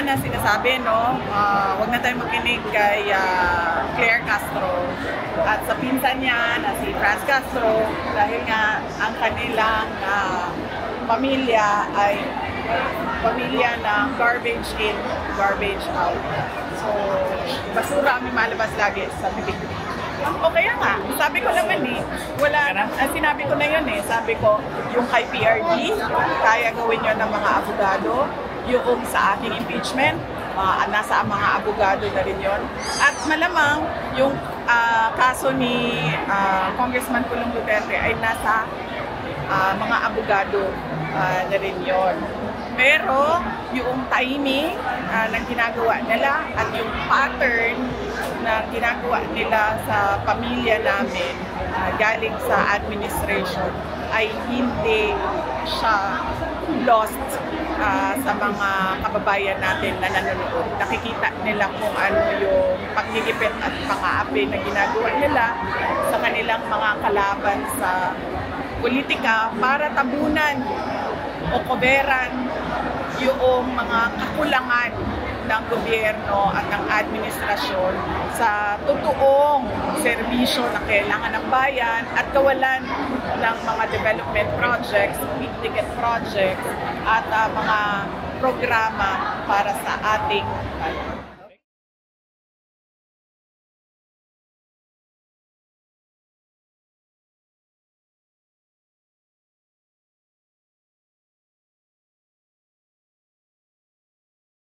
na sinasabi, no, wag na tayong makinig kay Claire Castro at sa pinsan niya na si Franz Castro dahil nga ang kanilang pamilya ay pamilya ng garbage in, garbage out. So, basura ang malabas lagi sa bibig. O kaya nga, sabi ko naman sinabi ko na yun sabi ko, yung kay PRD, kaya gawin yun ng mga abogado, yung sa aking impeachment, nasa mga abogado na rin yun. At malamang, yung kaso ni Congressman Pulong Duterte ay nasa mga abogado na rin yun. Pero yung timing ng ginagawa nila at yung pattern na ginagawa nila sa pamilya namin galing sa administration ay hindi siya lost sa mga kababayan natin na nanonood. Nakikita nila kung ano yung pagigipit at pang-aapi na ginagawa nila sa kanilang mga kalaban sa politika para tabunan o koberan yung mga kakulangan ng gobyerno at ng administrasyon sa totoong serbisyo na kailangan ng bayan at kawalan ng mga development projects, big-ticket projects at mga programa para sa ating